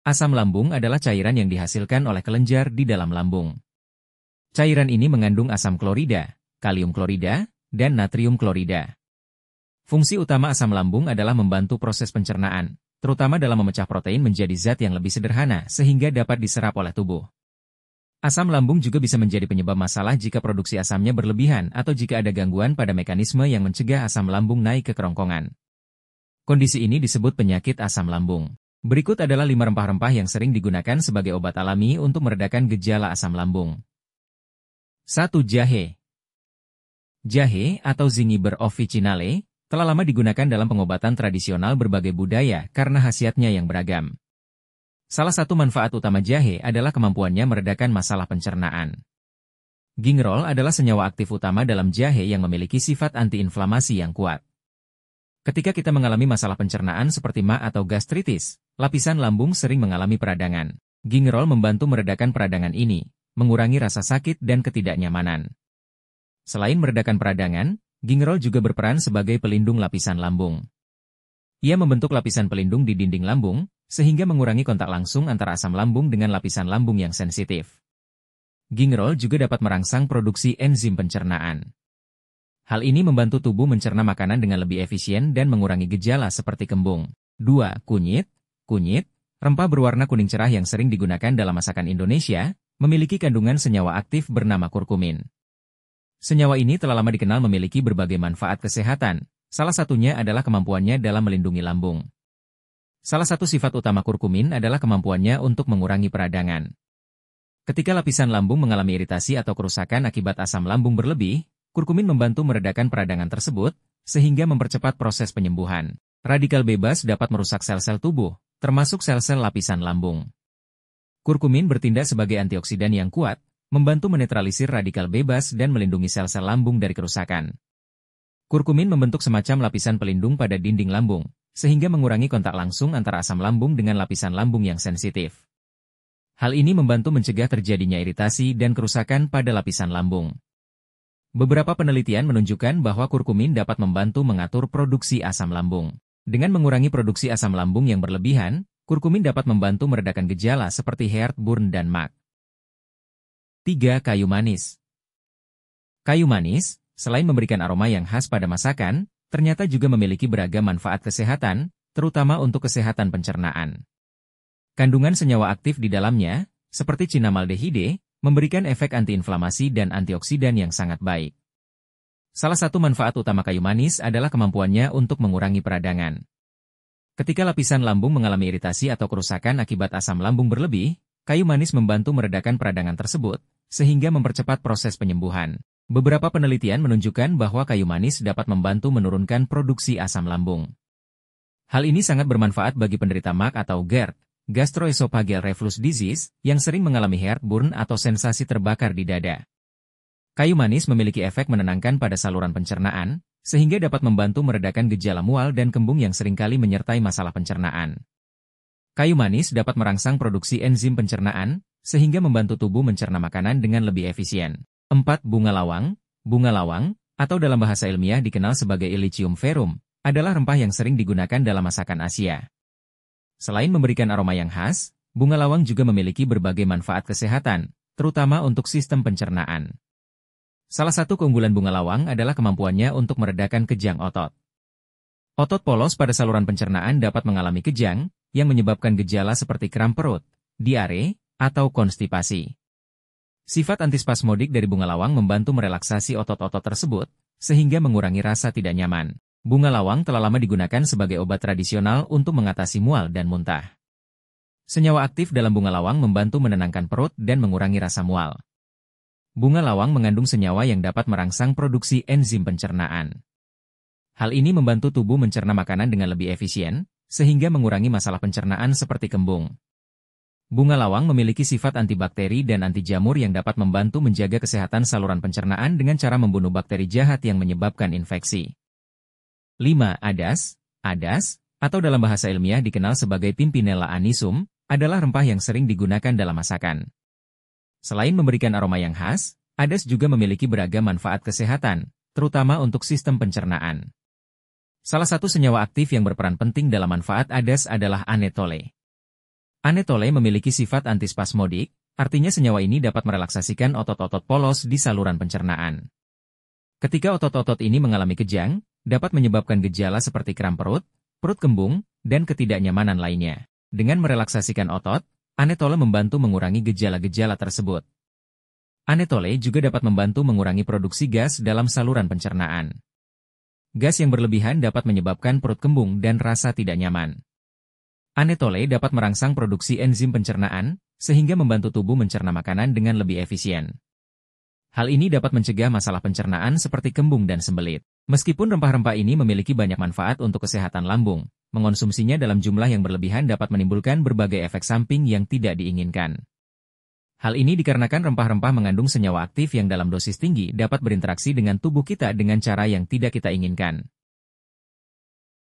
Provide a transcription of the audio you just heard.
Asam lambung adalah cairan yang dihasilkan oleh kelenjar di dalam lambung. Cairan ini mengandung asam klorida, kalium klorida, dan natrium klorida. Fungsi utama asam lambung adalah membantu proses pencernaan, terutama dalam memecah protein menjadi zat yang lebih sederhana sehingga dapat diserap oleh tubuh. Asam lambung juga bisa menjadi penyebab masalah jika produksi asamnya berlebihan atau jika ada gangguan pada mekanisme yang mencegah asam lambung naik ke kerongkongan. Kondisi ini disebut penyakit asam lambung. Berikut adalah 5 rempah-rempah yang sering digunakan sebagai obat alami untuk meredakan gejala asam lambung. 1. Jahe. Jahe atau Zingiber officinale telah lama digunakan dalam pengobatan tradisional berbagai budaya karena khasiatnya yang beragam. Salah satu manfaat utama jahe adalah kemampuannya meredakan masalah pencernaan. Gingerol adalah senyawa aktif utama dalam jahe yang memiliki sifat antiinflamasi yang kuat. Ketika kita mengalami masalah pencernaan seperti MA atau gastritis, lapisan lambung sering mengalami peradangan. Gingerol membantu meredakan peradangan ini, mengurangi rasa sakit dan ketidaknyamanan. Selain meredakan peradangan, gingerol juga berperan sebagai pelindung lapisan lambung. Ia membentuk lapisan pelindung di dinding lambung, sehingga mengurangi kontak langsung antara asam lambung dengan lapisan lambung yang sensitif. Gingerol juga dapat merangsang produksi enzim pencernaan. Hal ini membantu tubuh mencerna makanan dengan lebih efisien dan mengurangi gejala seperti kembung. 2. Kunyit. Kunyit, rempah berwarna kuning cerah yang sering digunakan dalam masakan Indonesia, memiliki kandungan senyawa aktif bernama kurkumin. Senyawa ini telah lama dikenal memiliki berbagai manfaat kesehatan, salah satunya adalah kemampuannya dalam melindungi lambung. Salah satu sifat utama kurkumin adalah kemampuannya untuk mengurangi peradangan. Ketika lapisan lambung mengalami iritasi atau kerusakan akibat asam lambung berlebih, kurkumin membantu meredakan peradangan tersebut, sehingga mempercepat proses penyembuhan. Radikal bebas dapat merusak sel-sel tubuh, termasuk sel-sel lapisan lambung. Kurkumin bertindak sebagai antioksidan yang kuat, membantu menetralisir radikal bebas dan melindungi sel-sel lambung dari kerusakan. Kurkumin membentuk semacam lapisan pelindung pada dinding lambung, sehingga mengurangi kontak langsung antara asam lambung dengan lapisan lambung yang sensitif. Hal ini membantu mencegah terjadinya iritasi dan kerusakan pada lapisan lambung. Beberapa penelitian menunjukkan bahwa kurkumin dapat membantu mengatur produksi asam lambung. Dengan mengurangi produksi asam lambung yang berlebihan, kurkumin dapat membantu meredakan gejala seperti heartburn dan MA. 3. Kayu manis. Kayu manis, selain memberikan aroma yang khas pada masakan, ternyata juga memiliki beragam manfaat kesehatan, terutama untuk kesehatan pencernaan. Kandungan senyawa aktif di dalamnya, seperti cinamaldehide, memberikan efek antiinflamasi dan antioksidan yang sangat baik. Salah satu manfaat utama kayu manis adalah kemampuannya untuk mengurangi peradangan. Ketika lapisan lambung mengalami iritasi atau kerusakan akibat asam lambung berlebih, kayu manis membantu meredakan peradangan tersebut, sehingga mempercepat proses penyembuhan. Beberapa penelitian menunjukkan bahwa kayu manis dapat membantu menurunkan produksi asam lambung. Hal ini sangat bermanfaat bagi penderita MA atau GERD, gastroesophageal reflux disease, yang sering mengalami heartburn atau sensasi terbakar di dada. Kayu manis memiliki efek menenangkan pada saluran pencernaan, sehingga dapat membantu meredakan gejala mual dan kembung yang seringkali menyertai masalah pencernaan. Kayu manis dapat merangsang produksi enzim pencernaan, sehingga membantu tubuh mencerna makanan dengan lebih efisien. 4. Bunga lawang. Bunga lawang, atau dalam bahasa ilmiah dikenal sebagai Illicium verum, adalah rempah yang sering digunakan dalam masakan Asia. Selain memberikan aroma yang khas, bunga lawang juga memiliki berbagai manfaat kesehatan, terutama untuk sistem pencernaan. Salah satu keunggulan bunga lawang adalah kemampuannya untuk meredakan kejang otot. Otot polos pada saluran pencernaan dapat mengalami kejang, yang menyebabkan gejala seperti kram perut, diare, atau konstipasi. Sifat antispasmodik dari bunga lawang membantu merelaksasi otot-otot tersebut, sehingga mengurangi rasa tidak nyaman. Bunga lawang telah lama digunakan sebagai obat tradisional untuk mengatasi mual dan muntah. Senyawa aktif dalam bunga lawang membantu menenangkan perut dan mengurangi rasa mual. Bunga lawang mengandung senyawa yang dapat merangsang produksi enzim pencernaan. Hal ini membantu tubuh mencerna makanan dengan lebih efisien, sehingga mengurangi masalah pencernaan seperti kembung. Bunga lawang memiliki sifat antibakteri dan anti jamur yang dapat membantu menjaga kesehatan saluran pencernaan dengan cara membunuh bakteri jahat yang menyebabkan infeksi. 5. Adas. Adas, atau dalam bahasa ilmiah dikenal sebagai Pimpinella anisum, adalah rempah yang sering digunakan dalam masakan. Selain memberikan aroma yang khas, adas juga memiliki beragam manfaat kesehatan, terutama untuk sistem pencernaan. Salah satu senyawa aktif yang berperan penting dalam manfaat adas adalah anetole. Anetole memiliki sifat antispasmodik, artinya senyawa ini dapat merelaksasikan otot-otot polos di saluran pencernaan. Ketika otot-otot ini mengalami kejang, dapat menyebabkan gejala seperti kram perut, perut kembung, dan ketidaknyamanan lainnya. Dengan merelaksasikan otot, Anetole membantu mengurangi gejala-gejala tersebut. Anetole juga dapat membantu mengurangi produksi gas dalam saluran pencernaan. Gas yang berlebihan dapat menyebabkan perut kembung dan rasa tidak nyaman. Anetole dapat merangsang produksi enzim pencernaan, sehingga membantu tubuh mencerna makanan dengan lebih efisien. Hal ini dapat mencegah masalah pencernaan seperti kembung dan sembelit. Meskipun rempah-rempah ini memiliki banyak manfaat untuk kesehatan lambung, mengonsumsinya dalam jumlah yang berlebihan dapat menimbulkan berbagai efek samping yang tidak diinginkan. Hal ini dikarenakan rempah-rempah mengandung senyawa aktif yang dalam dosis tinggi dapat berinteraksi dengan tubuh kita dengan cara yang tidak kita inginkan.